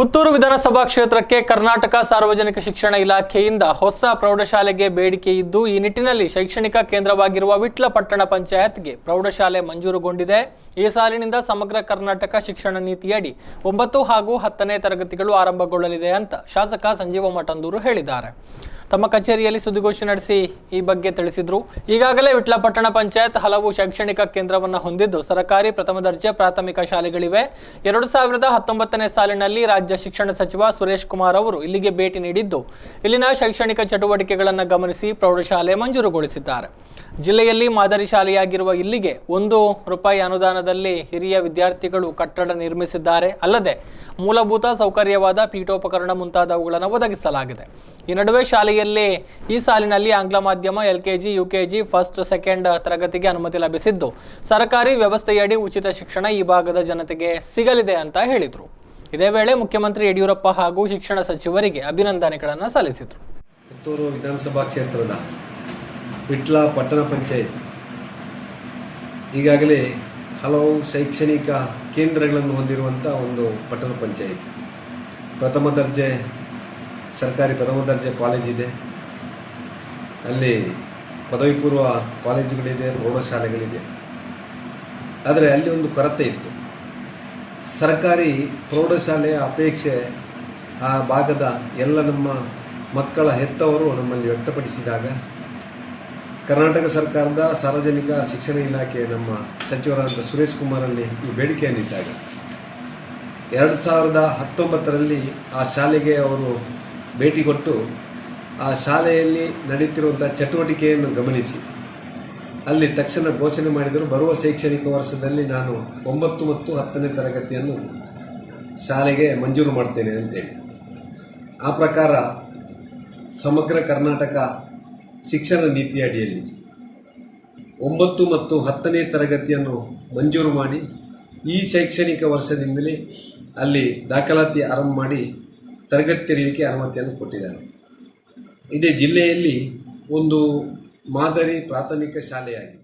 ಪುತ್ತೂರು ವಿಧಾನಸಭಾ ಕ್ಷೇತ್ರಕ್ಕೆ ಕರ್ನಾಟಕ ಸಾರ್ವಜನಿಕ ಶಿಕ್ಷಣ ಇಲಾಖೆಯಿಂದ ಹೊಸ ಪ್ರೌಢಶಾಲೆಗೆ ಬೇಡಿಕೆ ಇದ್ದು ಈ ನಿಟ್ಟಿನಲ್ಲಿ ಶೈಕ್ಷಣಿಕ ಕೇಂದ್ರವಾಗಿರುವ ವಿಟ್ಲ ಪಟ್ಟಣ ಪಂಚಾಯತ್ಗೆ ಪ್ರೌಢಶಾಲೆ ಮಂಜೂರುಗೊಂಡಿದೆ। ಈ ಸಾಲಿನಿಂದ ಸಮಗ್ರ ಕರ್ನಾಟಕ ಶಿಕ್ಷಣ ನೀತಿಯಡಿ 9 ಹಾಗೂ 10ನೇ ತರಗತಿಗಳು ಆರಂಭಗೊಳ್ಳಲಿದೆ ಅಂತ ಶಾಸಕ ಸಂಜೀವ ಮಠಂದೂರು ಹೇಳಿದ್ದಾರೆ। ತಮ್ಮ ಕಚೇರಿಯಲ್ಲಿ ಸುದ್ದಿಗೋಷ್ಠಿ ನಡೆಸಿ ಈ ಬಗ್ಗೆ ತಿಳಿಸಿದರು। ಈಗಾಗಲೇ ವಿಟ್ಲ ಪಟ್ಟಣ ಪಂಚಾಯತ್ ಹಲವು ಶೈಕ್ಷಣಿಕ ಕೇಂದ್ರವನ್ನು ಹೊಂದಿದ್ದು ಸರ್ಕಾರಿ ಪ್ರಥಮ ದರ್ಜೆ ಪ್ರಾಥಮಿಕ ಶಾಲೆಗಳಿವೆ। 2019ನೇ ಸಾಲಿನಲ್ಲಿ ರಾಜ್ಯ ಶಿಕ್ಷಣ ಸಚಿವ ಸುರೇಶ್ ಕುಮಾರ್ ಅವರು ಇಲ್ಲಿಗೆ ಭೇಟಿ ನೀಡಿದ್ದು ಇಲ್ಲಿನ ಶೈಕ್ಷಣಿಕ ಚಟುವಟಿಕೆಗಳನ್ನು ಗಮನಿಸಿ ಪ್ರೌಢಶಾಲೆ ಮಂಜೂರುಗೊಳಿಸಿದ್ದಾರೆ। ಜಿಲ್ಲೆಯಲ್ಲಿ ಮಾದರಿ ಶಾಲೆಯಾಗಿರುವ ಇಲ್ಲಿಗೆ ₹1 ಅನುದಾನದಲ್ಲಿ ಹಿರಿಯ ವಿದ್ಯಾರ್ಥಿಗಳು ಕಟ್ಟಡ ನಿರ್ಮಿಸಿದ್ದಾರೆ। ಅಲ್ಲದೆ ಮೂಲಭೂತ ಸೌಕರ್ಯವಾದ ಪೀಠೋಪಕರಣ ಮುಂತಾದವುಗಳನ್ನು ಒದಗಿಸಲಾಗಿದೆ। ಈ ನಡುವೆ ಶಾಲೆಯಲ್ಲಿ ಈ ಸಾಲಿನಲ್ಲಿ ಆಂಗ್ಲ ಮಾಧ್ಯಮ LKG UKG ಫಸ್ಟ್ ಸೆಕೆಂಡ್ ತರಗತಿಗೆ ಅನುಮತಿ ಲಭಿಸಿದ್ದು ಸರ್ಕಾರಿ ವ್ಯವಸ್ಥೆಯಡಿ ಉಚಿತ ಶಿಕ್ಷಣ ಈ ಭಾಗದ ಜನತೆಗೆ ಸಿಗಲಿದೆ ಅಂತ ಹೇಳಿದರು। ಇದೇ ವೇಳೆ ಮುಖ್ಯಮಂತ್ರಿ ಯಡಿಯೂರಪ್ಪ ಹಾಗೂ ಶಿಕ್ಷಣ ಸಚಿವರಿಗೆ ಅಭಿನಂದನೆಗಳನ್ನು ಸಲ್ಲಿಸಿದರು। ಪುತ್ತೂರು ವಿಧಾನಸಭಾ ಕ್ಷೇತ್ರದ ವಿಟ್ಲ ಪಟ್ಟಣ ಪಂಚಾಯತ್ ಈಗಾಗಲೇ ಹಲವು ಶೈಕ್ಷಣಿಕ ಕೇಂದ್ರಗಳನ್ನು ಹೊಂದಿರುವಂಥ ಒಂದು ಪಟ್ಟಣ ಪಂಚಾಯತ್। ಪ್ರಥಮ ದರ್ಜೆ ಸರ್ಕಾರಿ ಪ್ರಥಮ ದರ್ಜೆ ಕಾಲೇಜಿದೆ, ಅಲ್ಲಿ ಪದವಿ ಪೂರ್ವ ಕಾಲೇಜುಗಳಿದೆ, ಪ್ರೌಢಶಾಲೆಗಳಿದೆ। ಆದರೆ ಅಲ್ಲಿ ಒಂದು ಕೊರತೆ ಇತ್ತು। ಸರ್ಕಾರಿ ಪ್ರೌಢಶಾಲೆಯ ಅಪೇಕ್ಷೆ ಆ ಭಾಗದ ಎಲ್ಲ ನಮ್ಮ ಮಕ್ಕಳ ಹೆತ್ತವರು ನಮ್ಮಲ್ಲಿ ವ್ಯಕ್ತಪಡಿಸಿದಾಗ ಕರ್ನಾಟಕ ಸರ್ಕಾರದ ಸಾರ್ವಜನಿಕ ಶಿಕ್ಷಣ ಇಲಾಖೆ ನಮ್ಮ ಸಚಿವರಾದ ಸುರೇಶ್ ಕುಮಾರಲ್ಲಿ ಈ ಬೇಡಿಕೆಯನ್ನಿಟ್ಟಾಗ 2019ರಲ್ಲಿ ಆ ಶಾಲೆಗೆ ಅವರು ಭೇಟಿ ಕೊಟ್ಟು ಆ ಶಾಲೆಯಲ್ಲಿ ನಡೀತಿರುವಂಥ ಚಟುವಟಿಕೆಯನ್ನು ಗಮನಿಸಿ ಅಲ್ಲಿ ತಕ್ಷಣ ಘೋಷಣೆ ಮಾಡಿದರು, ಬರುವ ಶೈಕ್ಷಣಿಕ ವರ್ಷದಲ್ಲಿ ನಾನು 9 ಮತ್ತು 10ನೇ ತರಗತಿಯನ್ನು ಶಾಲೆಗೆ ಮಂಜೂರು ಮಾಡ್ತೇನೆ ಅಂತೇಳಿ। ಆ ಪ್ರಕಾರ ಸಮಗ್ರ ಕರ್ನಾಟಕ ಶಿಕ್ಷಣ ನೀತಿ ಅಡಿಯಲ್ಲಿ 9 ಮತ್ತು 10ನೇ ತರಗತಿಯನ್ನು ಮಂಜೂರು ಮಾಡಿ ಈ ಶೈಕ್ಷಣಿಕ ವರ್ಷದಿಂದಲೇ ಅಲ್ಲಿ ದಾಖಲಾತಿ ಆರಂಭ ಮಾಡಿ ತರಗತಿ ತೆರೆಯಲಿಕ್ಕೆ ಅನುಮತಿಯನ್ನು ಕೊಟ್ಟಿದ್ದಾರೆ। ಇಡೀ ಜಿಲ್ಲೆಯಲ್ಲಿ ಒಂದು ಮಾದರಿ ಪ್ರಾಥಮಿಕ ಶಾಲೆಯಾಗಿದೆ।